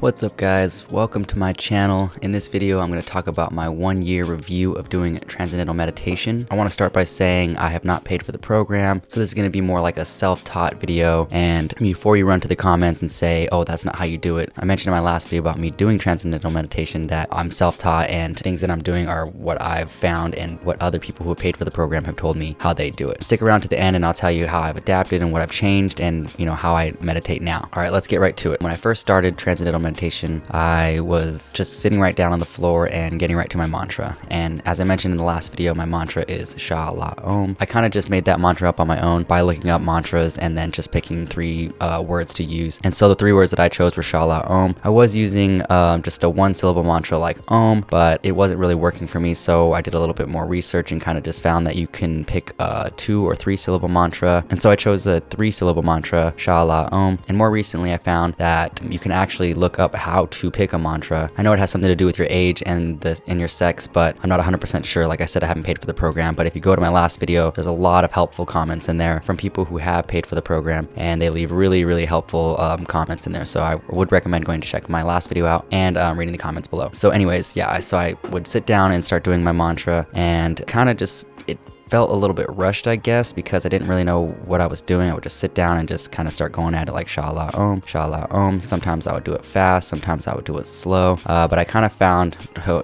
What's up guys, welcome to my channel. In this video I'm going to talk about my 1-year review of doing transcendental meditation. I want to start by saying I have not paid for the program, so this is going to be more like a self-taught video. And before you run to the comments and say, oh that's not how you do it, I mentioned in my last video about me doing transcendental meditation that I'm self-taught and things that I'm doing are what I've found and what other people who have paid for the program have told me how they do it. Stick around to the end and I'll tell you how I've adapted and what I've changed and how I meditate now. Alright, let's get right to it. When I first started transcendental meditation, I was just sitting right down on the floor and getting right to my mantra. And as I mentioned in the last video, my mantra is Sha La Om. I kind of just made that mantra up on my own by looking up mantras and then just picking three words to use. And so the three words that I chose were Sha La Om. I was using just a 1-syllable mantra like Om, but it wasn't really working for me. So I did a little bit more research and kind of just found that you can pick a 2 or 3-syllable mantra. And so I chose a 3-syllable mantra, Sha La Om. And more recently I found that you can actually look up how to pick a mantra. I know it has something to do with your age and your sex, but I'm not 100% sure. Like I said, I haven't paid for the program, but if you go to my last video, there's a lot of helpful comments in there from people who have paid for the program, and they leave really helpful comments in there. So I would recommend going to check my last video out and reading the comments below. So anyways, yeah, so I would sit down and start doing my mantra, and kind of just, it felt a little bit rushed, I guess, because I didn't really know what I was doing. I would just sit down and just kind of start going at it like Sha La Om, Sha La Om. Sometimes I would do it fast, sometimes I would do it slow, but I kind of found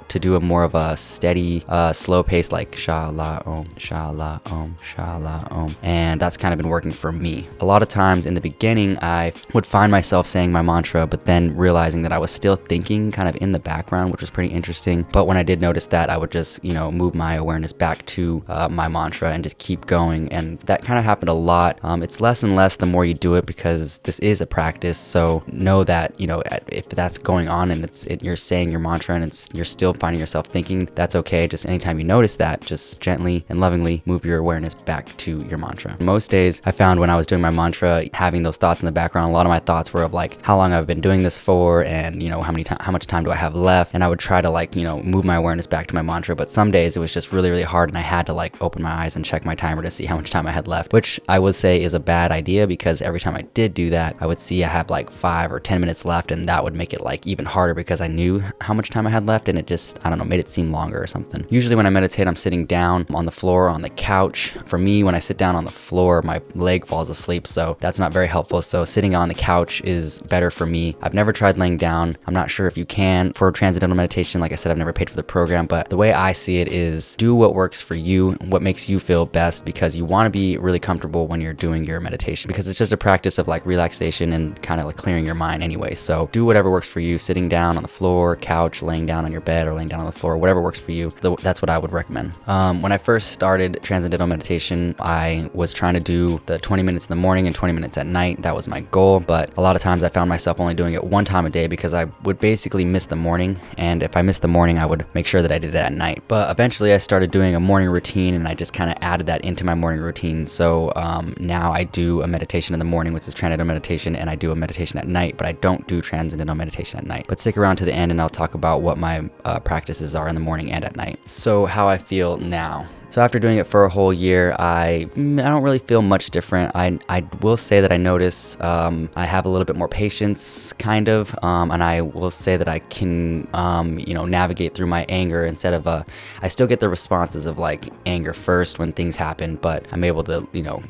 to do a more of a steady, slow pace like Sha La Om, Sha La Om, Sha La Om, and that's kind of been working for me. A lot of times in the beginning, I would find myself saying my mantra, but then realizing that I was still thinking kind of in the background, which was pretty interesting. But when I did notice that, I would just, move my awareness back to my mantra and just keep going, and that kind of happened a lot. It's less and less the more you do it, because this is a practice. So know that if that's going on and you're saying your mantra and you're still finding yourself thinking, that's okay. Just anytime you notice that, just gently and lovingly move your awareness back to your mantra. Most days I found when I was doing my mantra, having those thoughts in the background, a lot of my thoughts were of like how long I've been doing this for, and how much time do I have left, and I would try to move my awareness back to my mantra. But some days it was just really hard, and I had to open my eyes and check my timer to see how much time I had left, which I would say is a bad idea, because every time I did do that, I would see I had 5 or 10 minutes left, and that would make it even harder because I knew how much time I had left, and it just, I don't know, made it seem longer or something. Usually when I meditate, I'm sitting down on the floor, on the couch. For me, when I sit down on the floor, my leg falls asleep, so that's not very helpful. So sitting on the couch is better for me. I've never tried laying down. I'm not sure if you can for transcendental meditation. Like I said, I've never paid for the program, but the way I see it is do what works for you, what makes you feel best, because you want to be really comfortable when you're doing your meditation, because it's just a practice of relaxation and kind of clearing your mind anyway. So do whatever works for you, sitting down on the floor, couch, laying down on your bed, or laying down on the floor, whatever works for you. That's what I would recommend. When I first started transcendental meditation, I was trying to do the 20 minutes in the morning and 20 minutes at night. That was my goal, but a lot of times I found myself only doing it one time a day, because I would basically miss the morning, and if I missed the morning, I would make sure that I did it at night. But eventually I started doing a morning routine, and I just kind of added that into my morning routine. So now I do a meditation in the morning, which is transcendental meditation, and I do a meditation at night, but I don't do transcendental meditation at night. But stick around to the end and I'll talk about what my practices are in the morning and at night. So how I feel now. So after doing it for a whole year, I don't really feel much different. I will say that I notice I have a little bit more patience, kind of, and I will say that I can, navigate through my anger instead of I still get the responses of anger first when things happen, but I'm able to,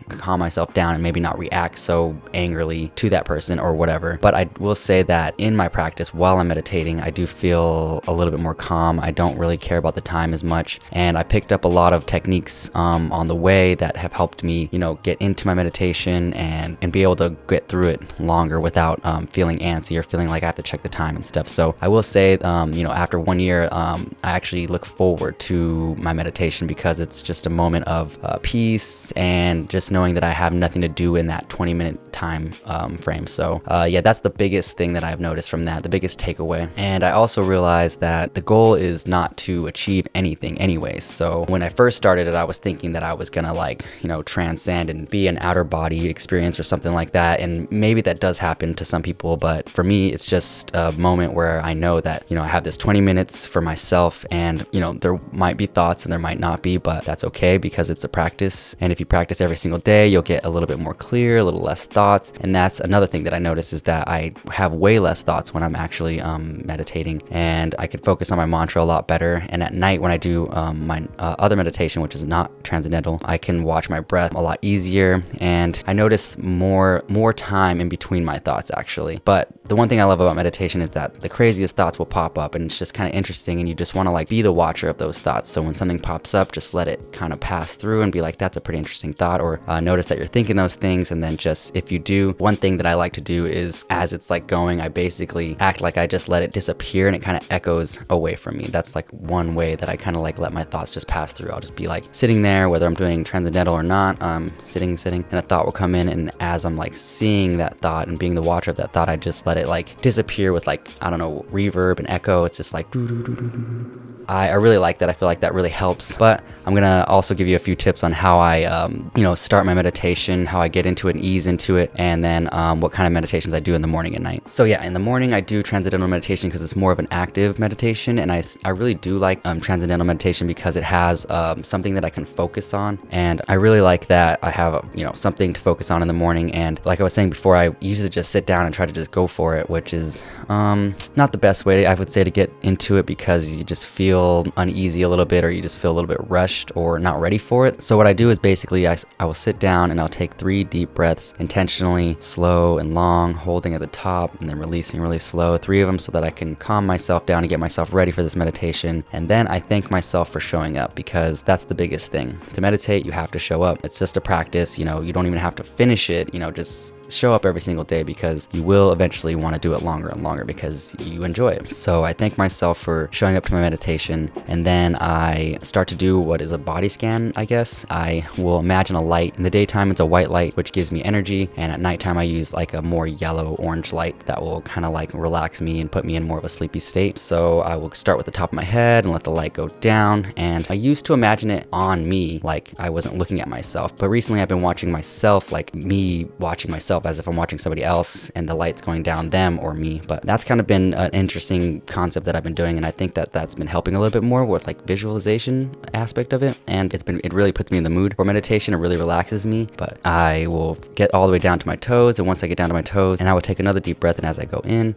calm myself down and maybe not react so angrily to that person or whatever. But I will say that in my practice while I'm meditating, I do feel a little bit more calm. I don't really care about the time as much, and I picked up a lot of techniques on the way that have helped me, get into my meditation and be able to get through it longer without feeling antsy or feeling like I have to check the time and stuff. So I will say, after 1 year, I actually look forward to my meditation, because it's just a moment of peace and just knowing that I have nothing to do in that 20-minute time frame. So yeah, that's the biggest thing that I've noticed from that, the biggest takeaway. And I also realized that the goal is not to achieve anything anyways. So when I first started it, I was thinking that I was gonna like, transcend and be an outer body experience or something like that. And maybe that does happen to some people, but for me, it's just a moment where I know that, I have this 20 minutes for myself, and, there might be thoughts and there might not be, but that's okay because it's a practice. And if you practice every single day, you'll get a little bit more clear, a little less thoughts. And that's another thing that I notice, is that I have way less thoughts when I'm actually meditating, and I can focus on my mantra a lot better. And at night when I do my other meditation, which is not transcendental, I can watch my breath a lot easier, and I notice more time in between my thoughts actually. But the one thing I love about meditation is that the craziest thoughts will pop up, and it's just kind of interesting, and you just want to like be the watcher of those thoughts. So when something pops up, just let it kind of pass through and be like, that's a pretty interesting thought, or notice that you're thinking those things. And then just, if you do, one thing that I like to do is, as it's like going, I basically act like I just let it disappear and it kind of echoes away from me. That's like one way that I kind of like let my thoughts just pass through. I'll just be like sitting there, whether I'm doing transcendental or not, sitting, and a thought will come in, and as I'm like seeing that thought and being the watcher of that thought, I just let it like disappear with like, I don't know, reverb and echo. It's just like doo doo doo doo doo. I really like that. I feel like that really helps. But I'm gonna also give you a few tips on how I start my meditation, how I get into it and ease into it, and then what kind of meditations I do in the morning and night. So yeah, in the morning I do transcendental meditation because it's more of an active meditation, and I really do like transcendental meditation because it has something that I can focus on, and I really like that I have something to focus on in the morning. And like I was saying before, I usually just sit down and try to just go for it, which is not the best way, I would say, to get into it, because you just feel uneasy a little bit, or you just feel a little bit rushed or not ready for it. So what I do is basically I will sit down and I'll take 3 deep breaths, intentionally slow and long, holding at the top and then releasing really slow, 3 of them, so that I can calm myself down and get myself ready for this meditation. And then I thank myself for showing up, because that's the biggest thing. To meditate, you have to show up. It's just a practice, you don't even have to finish it, just show up every single day, because you will eventually want to do it longer and longer because you enjoy it. So I thank myself for showing up to my meditation, and then I start to do what is a body scan, I guess. I will imagine a light. In the daytime, it's a white light, which gives me energy, and at nighttime, I use like a more yellow orange light that will kind of like relax me and put me in more of a sleepy state. So I will start with the top of my head and let the light go down, and I used to imagine it on me, like I wasn't looking at myself. But recently I've been watching myself, like me watching myself as if I'm watching somebody else, and the light's going down them or me. But that's kind of been an interesting concept that I've been doing, and I think that that's been helping a little bit more with like visualization aspect of it, and it really puts me in the mood for meditation. It really relaxes me. But I will get all the way down to my toes, and once I get down to my toes, and I will take another deep breath, and as I go in,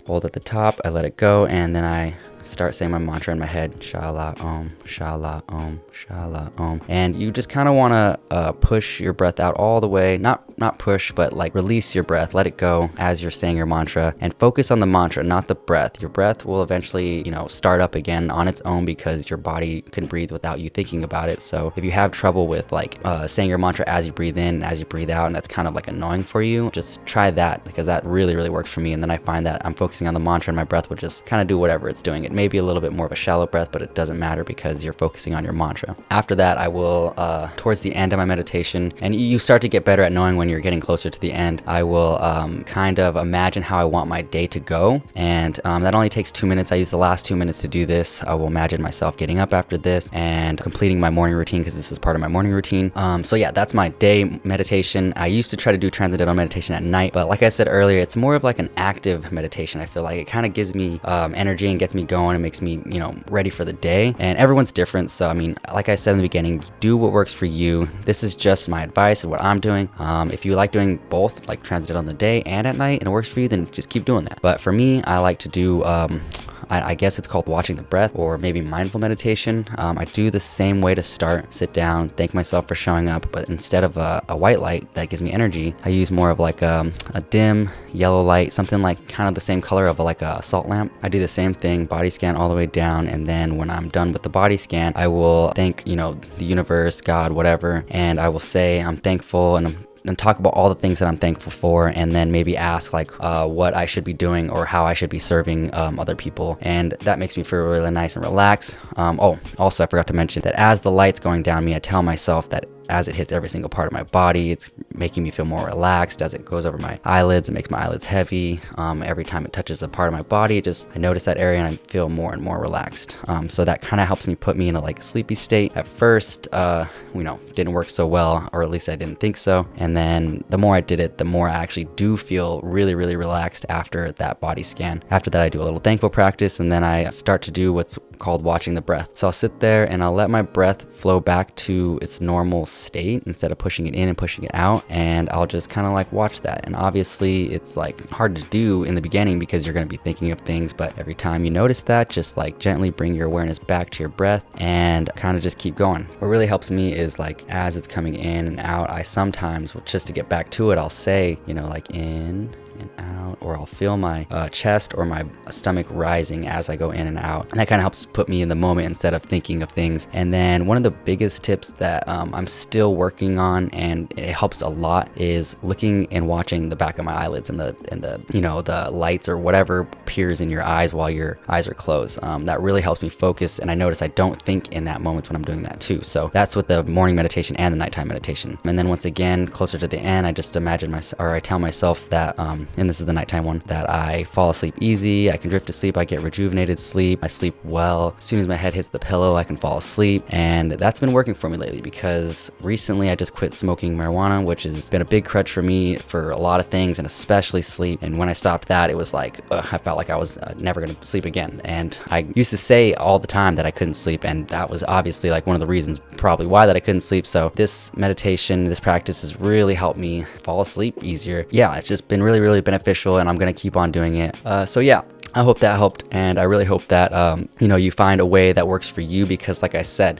hold at the top, I let it go, and then I start saying my mantra in my head, Shala Om, Shala Om, Shala Om. And you just kind of want to push your breath out all the way, not push, but like release your breath, let it go as you're saying your mantra, and focus on the mantra, not the breath. Your breath will eventually, start up again on its own, because your body can breathe without you thinking about it. So if you have trouble with like saying your mantra as you breathe in and as you breathe out, and that's kind of like annoying for you, just try that, because that really, really works for me. And then I find that I'm focusing on the mantra, and my breath will just kind of do whatever it's doing. It may be a little bit more of a shallow breath, but it doesn't matter because you're focusing on your mantra. After that, I will, towards the end of my meditation, and you start to get better at knowing when you're getting closer to the end, I will kind of imagine how I want my day to go. And that only takes 2 minutes. I use the last 2 minutes to do this. I will imagine myself getting up after this and completing my morning routine, because this is part of my morning routine. So yeah, that's my day meditation. I used to try to do transcendental meditation at night, but like I said earlier, it's more of like an active meditation. I feel like it kind of gives me energy and gets me going and makes me, ready for the day. And everyone's different. So, I mean, like I said in the beginning, do what works for you. This is just my advice and what I'm doing. If you like doing both, like transcendental on the day and at night, and it works for you, then just keep doing that. But for me, I like to do, I guess it's called watching the breath, or maybe mindful meditation. I do the same way to start. Sit down, thank myself for showing up, but instead of a white light that gives me energy, I use more of like a dim yellow light, something like kind of the same color of like a salt lamp. I do the same thing, body scan all the way down, and then when I'm done with the body scan, I will thank, the universe, God, whatever, and I will say I'm thankful, and talk about all the things that I'm thankful for, and then maybe ask like what I should be doing or how I should be serving other people. And that makes me feel really nice and relaxed. Also, I forgot to mention that as the light's going down me, I tell myself that as it hits every single part of my body, it's making me feel more relaxed. As it goes over my eyelids, it makes my eyelids heavy. Every time it touches a part of my body, I notice that area and I feel more and more relaxed. So that kind of helps me put me in a like sleepy state. At first, didn't work so well, or at least I didn't think so. And then the more I did it, the more I actually do feel really, really relaxed after that body scan. After that, I do a little thankful practice, and then I start to do what's called watching the breath. So I'll sit there and I'll let my breath flow back to its normal state instead of pushing it in and pushing it out. And I'll just kind of like watch that. And obviously it's like hard to do in the beginning because you're going to be thinking of things, but every time you notice that, just like gently bring your awareness back to your breath and kind of just keep going. What really helps me is like as it's coming in and out, I sometimes, just to get back to it, I'll say, like in and out, or I'll feel my chest or my stomach rising as I go in and out. And that kind of helps put me in the moment instead of thinking of things. And then one of the biggest tips that I'm still working on, and it helps a lot, is looking and watching the back of my eyelids and the lights or whatever appears in your eyes while your eyes are closed. That really helps me focus, and I notice I don't think in that moment when I'm doing that too. So that's with the morning meditation and the nighttime meditation. And then once again, closer to the end, I just imagine I tell myself that and this is the nighttime one, that I fall asleep easy, I can drift to sleep, I get rejuvenated sleep, I sleep well. As soon as my head hits the pillow, I can fall asleep. And that's been working for me lately because recently I just quit smoking marijuana, which has been a big crutch for me for a lot of things, and especially sleep. And when I stopped that, it was like, I felt like I was never gonna sleep again. And I used to say all the time that I couldn't sleep, and that was obviously like one of the reasons probably why that I couldn't sleep. So this meditation, this practice has really helped me fall asleep easier. Yeah, it's just been really, really beneficial, and I'm gonna keep on doing it. So yeah, I hope that helped, and I really hope that you find a way that works for you, because like I said,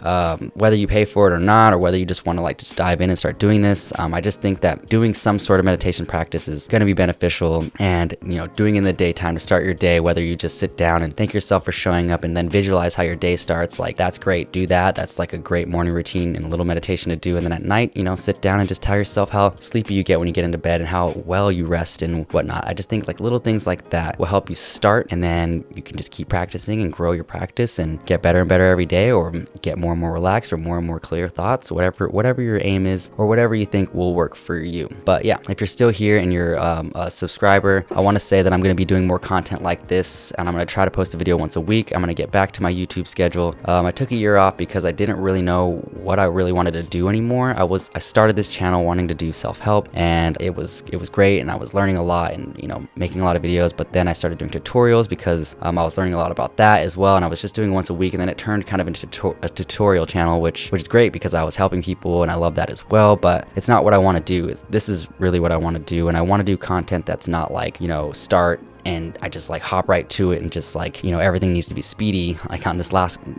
whether you pay for it or not, or whether you just want to like just dive in and start doing this, I just think that doing some sort of meditation practice is going to be beneficial. And doing in the daytime to start your day, whether you just sit down and thank yourself for showing up and then visualize how your day starts, like that's great. Do that. That's like a great morning routine and a little meditation to do. And then at night, sit down and just tell yourself how sleepy you get when you get into bed and how well you rest and whatnot. I just think like little things like that will help you start, and then you can just keep practicing and grow your practice and get better and better every day, or get more and more relaxed, or more and more clear thoughts, whatever your aim is, or whatever you think will work for you. But yeah, if you're still here and you're a subscriber, I want to say that I'm going to be doing more content like this, and I'm going to try to post a video once a week. I'm going to get back to my YouTube schedule. I took a year off because I didn't really know what I really wanted to do anymore. I started this channel wanting to do self-help, and it was great, and I was learning a lot and making a lot of videos. But then I started doing tutorials because I was learning a lot about that as well, and I was just doing once a week, and then it turned kind of into a tutorial channel, which is great because I was helping people and I love that as well. But it's not what I want to do. This is really what I want to do, and I want to do content that's not like start and I just like hop right to it and just like everything needs to be speedy. Like on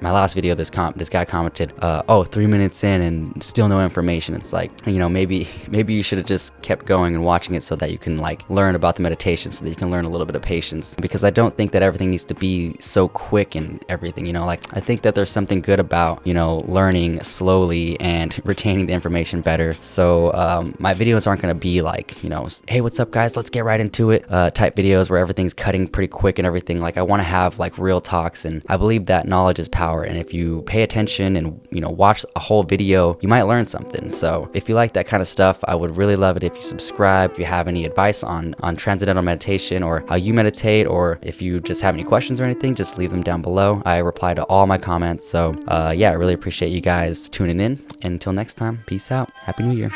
my last video, this guy commented, 3 minutes in and still no information. It's like, maybe you should have just kept going and watching it so that you can like learn about the meditation, so that you can learn a little bit of patience, because I don't think that everything needs to be so quick and everything. Like I think that there's something good about learning slowly and retaining the information better. So my videos aren't going to be like hey, what's up guys, let's get right into it type videos where everything's cutting pretty quick and everything. Like I want to have like real talks, and I believe that knowledge is power, and if you pay attention and watch a whole video, you might learn something. So if you like that kind of stuff, I would really love it if you subscribe. If you have any advice on transcendental meditation or how you meditate, or if you just have any questions or anything, just leave them down below. I reply to all my comments. So yeah, I really appreciate you guys tuning in. And until next time, peace out. Happy New Year.